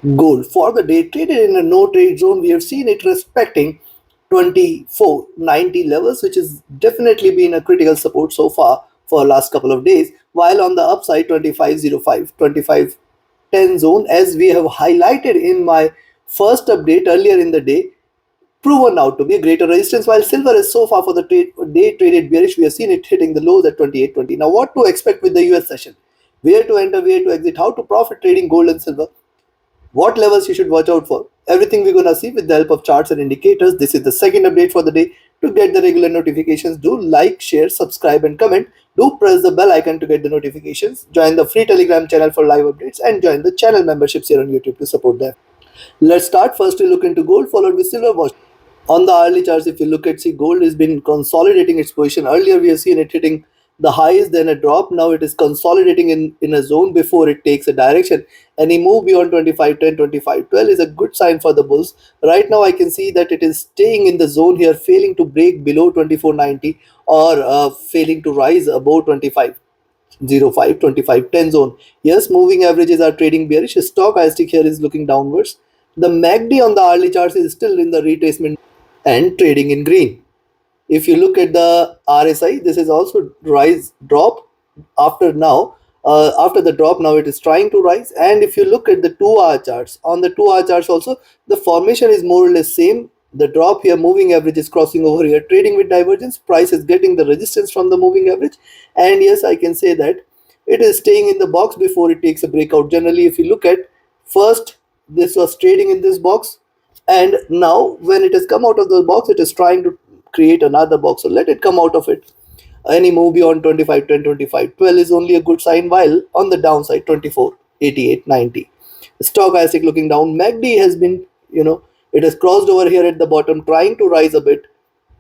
Gold for the day traded in a no trade zone. We have seen it respecting 2490 levels, which has definitely been a critical support so far for the last couple of days. While on the upside, 2505, 2510 zone, as we have highlighted in my first update earlier in the day, proven out to be a greater resistance. While silver is so far for the day traded bearish, we have seen it hitting the lows at 2820. Now, what to expect with the US session? Where to enter, where to exit, how to profit trading gold and silver, what levels you should watch out for. Everything we're gonna see with the help of charts and indicators. This is the second update for the day. To get the regular notifications, do like, share, subscribe, and comment. Do press the bell icon to get the notifications. Join the free Telegram channel for live updates and join the channel memberships here on YouTube to support them. Let's start. First, we look into gold, followed with silver. Watch. On the hourly charts, if you look at, see, gold has been consolidating its position. Earlier, we have seen it hitting the highs, then a drop. Now it is consolidating in a zone before it takes a direction. Any move beyond 25.10, 25.12 is a good sign for the bulls. Right now, I can see that it is staying in the zone here, failing to break below 24.90 or failing to rise above 25.05, 25.10 zone. Yes, moving averages are trading bearish. Stochastic here is looking downwards. The MACD on the hourly charts is still in the retracement and trading in green. If you look at the RSI, this is also rise drop after now. After the drop, now it is trying to rise. And if you look at the 2-hour charts, on the 2-hour charts also, the formation is more or less same. The drop here, moving average is crossing over here, trading with divergence. Price is getting the resistance from the moving average. And yes, I can say that it is staying in the box before it takes a breakout. Generally, if you look at first, this was trading in this box, and now when it has come out of the box, it is trying to create another box. So let it come out of it. Any move beyond 25.10, 25.12 is only a good sign, while on the downside 24.88, 90. Stochastic looking down. MACD has been, it has crossed over here at the bottom, trying to rise a bit.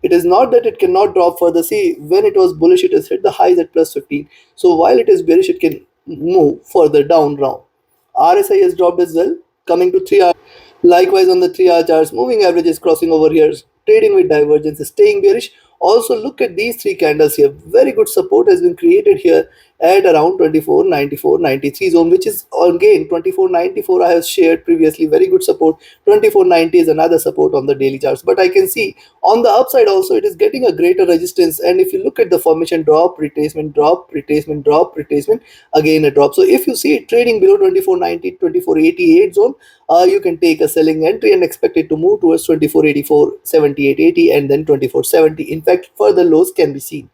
It is not that it cannot drop further. See, when it was bullish, it has hit the highs at plus 15. So while it is bearish, it can move further down now. RSI has dropped as well, coming to 3 hour. Likewise, on the 3-hour charts, moving average is crossing over here, trading with divergence, is staying bearish. Also, look at these three candles here. Very good support has been created here at around 24.94, 93 zone, which is again 24.94. I have shared previously. Very good support. 24.90 is another support on the daily charts. But I can see on the upside also it is getting a greater resistance. And if you look at the formation, drop, retracement, drop, retracement, drop, retracement, again a drop. So if you see it trading below 24.90, 24.88 zone, you can take a selling entry and expect it to move towards 24.84, 78.80, and then 24.70. In fact, further lows can be seen.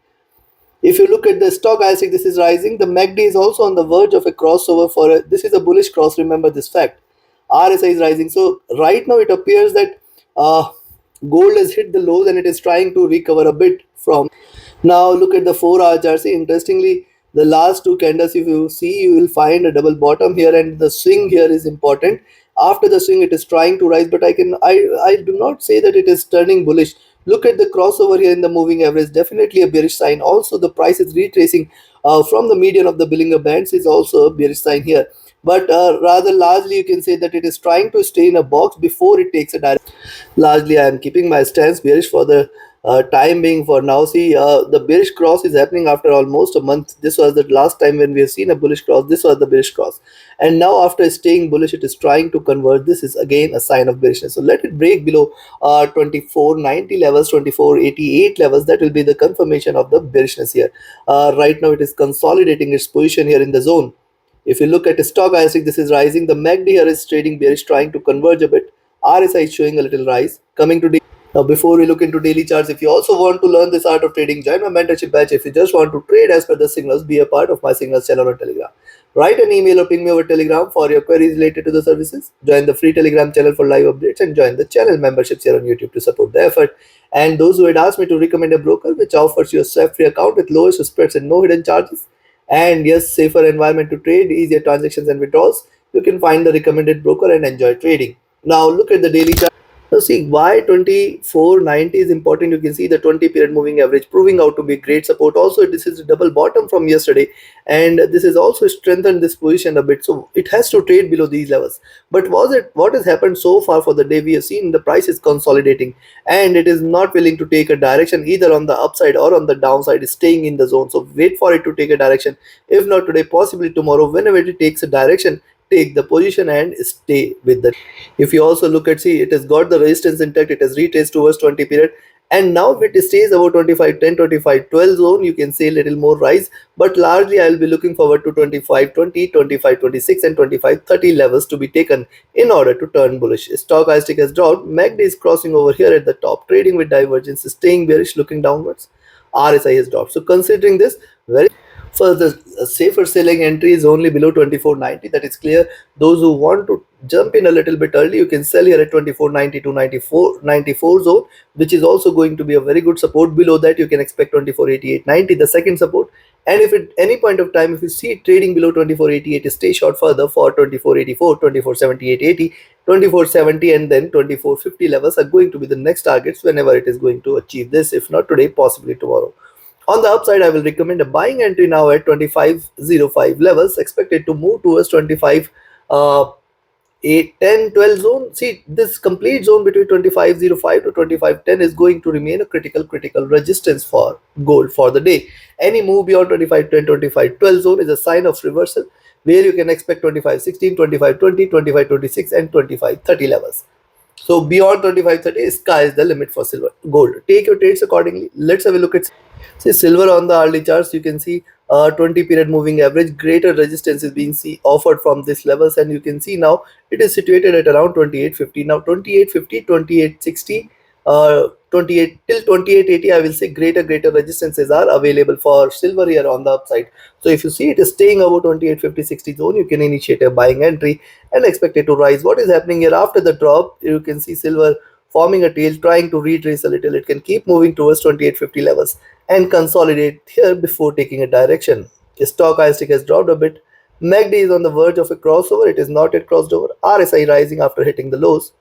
If you look at the stochastic, this is rising. The MACD is also on the verge of a crossover this is a bullish cross. Remember this fact. RSI is rising. So right now it appears that gold has hit the lows and it is trying to recover a bit from. Now look at the 4-hour chart. See, interestingly, the last two candles, if you see, you will find a double bottom here, and the swing here is important. After the swing, it is trying to rise, but I do not say that it is turning bullish. Look at the crossover here in the moving average, definitely a bearish sign. Also, the price is retracing from the median of the Billinger bands is also a bearish sign here. But rather largely, you can say that it is trying to stay in a box before it takes a direction. Largely, I am keeping my stance bearish for the time being for now. See, the bearish cross is happening after almost a month. This was the last time when we have seen a bullish cross. This was the bearish cross. And now after staying bullish, it is trying to convert. This is again a sign of bearishness. So let it break below 24.90 levels, 24.88 levels. That will be the confirmation of the bearishness here. Right now, it is consolidating its position here in the zone. If you look at the stochastic, this is rising. The MACD here is trading bearish, trying to converge a bit. RSI is showing a little rise. Coming to now, before we look into daily charts, if you also want to learn this art of trading, join my mentorship batch. If you just want to trade as per the signals, be a part of my signals channel on Telegram. Write an email or ping me over Telegram for your queries related to the services. Join the free Telegram channel for live updates and join the channel memberships here on YouTube to support the effort. And those who had asked me to recommend a broker which offers you a swap-free account with lowest spreads and no hidden charges, and yes, safer environment to trade, easier transactions and withdrawals, you can find the recommended broker and enjoy trading. Now look at the daily chart. Now see why 24.90 is important. You can see the 20 period moving average proving out to be great support. Also, this is a double bottom from yesterday, and this is also strengthened this position a bit. So it has to trade below these levels. But what has happened so far for the day? We have seen the price is consolidating and it is not willing to take a direction either on the upside or on the downside, is staying in the zone. So wait for it to take a direction. If not today, possibly tomorrow, whenever it takes a direction, take the position and stay with the. If you also look at, see, it has got the resistance intact, it has retraced towards 20 period, and now if it stays about 25.10, 25.12 zone, you can say a little more rise, but largely I'll be looking forward to 25.20, 25.26 and 25.30 levels to be taken in order to turn bullish. Stochastic has dropped, MACD is crossing over here at the top, trading with divergence, staying bearish, looking downwards. RSI has dropped. So considering this, very for the safer selling entry is only below 24.90. That is clear. Those who want to jump in a little bit early, you can sell here at 24.90 to 94 zone, which is also going to be a very good support. Below that, you can expect 24.88.90, the second support. And if at any point of time, if you see it trading below 24.88, stay short further for 24.84, 24.78.80, 24.70, and then 24.50 levels are going to be the next targets whenever it is going to achieve this. If not today, possibly tomorrow. On the upside, I will recommend a buying entry now at 25.05 levels, expected to move towards 25, 8, 10, 12 zone. See, this complete zone between 25.05 to 25.10 is going to remain a critical resistance for gold for the day. Any move beyond 25.10, 25.12 zone is a sign of reversal, where you can expect 25.16, 25.20, 25.26 and 25.30 levels. So beyond 25.30, sky is the limit for silver. Gold. Take your trades accordingly. Let's have a look at, say, silver on the hourly charts. You can see 20 period moving average. Greater resistance is being offered from these levels, and you can see now it is situated at around 28.50. Now 28.50, 28.60, 28 till 28.80. I will say greater resistances are available for silver here on the upside. So if you see it is staying above 28.50, 60 zone, you can initiate a buying entry and expect it to rise. What is happening here after the drop? You can see silver forming a tail, trying to retrace a little. It can keep moving towards 28.50 levels and consolidate here before taking a direction. Stochastic has dropped a bit. MACD is on the verge of a crossover. It is not yet crossed over. RSI rising after hitting the lows.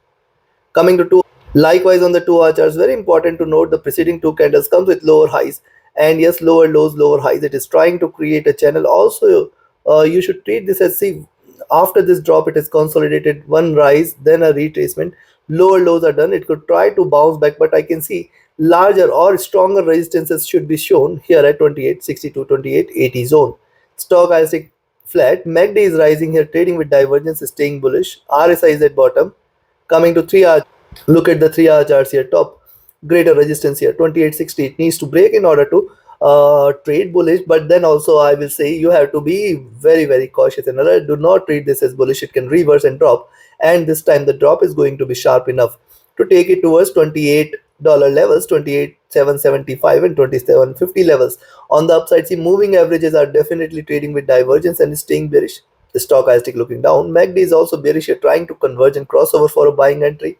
Coming to two, likewise on the 2 hour charts, very important to note the preceding two candles comes with lower highs, and yes, lower lows, lower highs. It is trying to create a channel. Also, you should treat this as, see, after this drop, it is consolidated, one rise, then a retracement. Lower lows are done. It could try to bounce back, but I can see larger or stronger resistances should be shown here at 28.60 to 28.80 zone. Stochastic flat. MACD is rising here, trading with divergence, staying bullish. RSI is at bottom. Coming to 3 hour, look at the 3 hour charts here. Top, greater resistance here, 28.60. It needs to break in order to trade bullish, but then also I will say you have to be very cautious and alert. Do not treat this as bullish. It can reverse and drop, and this time the drop is going to be sharp enough to take it towards $28 levels, 28.775 and 27.50 levels. On the upside, see, moving averages are definitely trading with divergence and staying bearish. The stochastic looking down. MACD is also bearish here, trying to converge and crossover for a buying entry.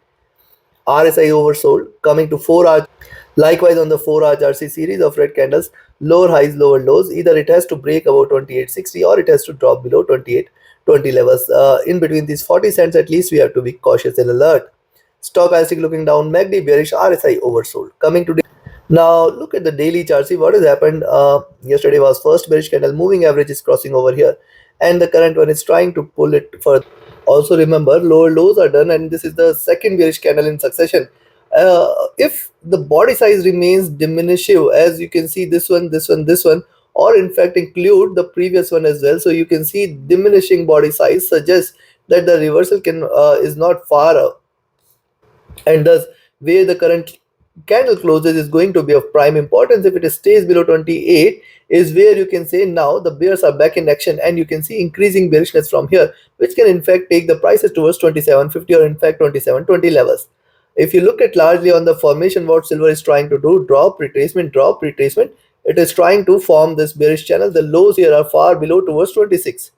RSI oversold. Coming to 4 hour. Likewise on the 4 hour chart, see, series of red candles, lower highs, lower lows. Either it has to break about 28.60 or it has to drop below 28.20 levels. In between these 40 cents, at least we have to be cautious and alert. Stochastic looking down, MACD bearish, RSI oversold. Coming to now, look at the daily chart. See what has happened. Yesterday was first bearish candle. Moving average is crossing over here, and the current one is trying to pull it further. Also remember, lower lows are done, and this is the second bearish candle in succession. If the body size remains diminishing, as you can see, this one, or in fact include the previous one as well, so you can see diminishing body size suggests that the reversal can is not far, and thus where the current candle closes is going to be of prime importance. If it stays below 28 is where you can say now the bears are back in action, and you can see increasing bearishness from here, which can in fact take the prices towards 27.50 or in fact 27.20 levels. If you look at largely on the formation, what silver is trying to do, drop retracement, drop retracement, it is trying to form this bearish channel. The lows here are far below towards 26,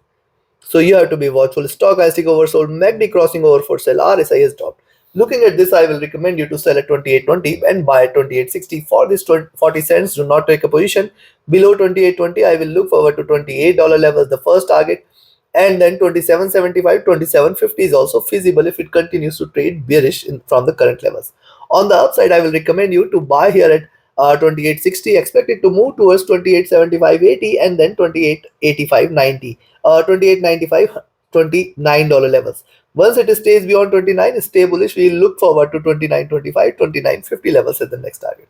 so you have to be watchful. Stochastic oversold, MACD crossing over for sell, RSI has dropped. Looking at this, I will recommend you to sell at 28.20 and buy at 28.60. For this 40 cents, do not take a position. Below 28.20, I will look forward to $28 levels, the first target, and then 27.75, 27.50 is also feasible if it continues to trade bearish from the current levels. On the upside, I will recommend you to buy here at 28.60, expect it to move towards 28.75.80 and then 28.85.90, 28.95, $29 levels. Once it stays beyond 29, stay bullish. We look forward to 29.25, 29.50 levels as the next target.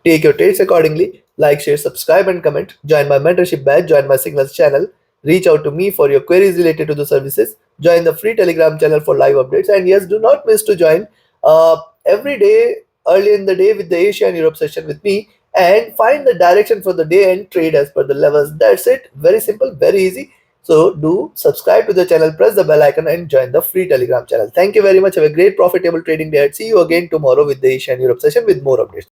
Take your trades accordingly. Like, share, subscribe, and comment. Join my mentorship batch. Join my signals channel. Reach out to me for your queries related to the services. join the free Telegram channel for live updates. And yes, do not miss to join every day early in the day with the Asia and Europe session with me, and find the direction for the day and trade as per the levels. That's it. Very simple, very easy. So do subscribe to the channel, press the bell icon, and join the free Telegram channel. Thank you very much. Have a great profitable trading day. See you again tomorrow with the Asia and Europe session with more updates.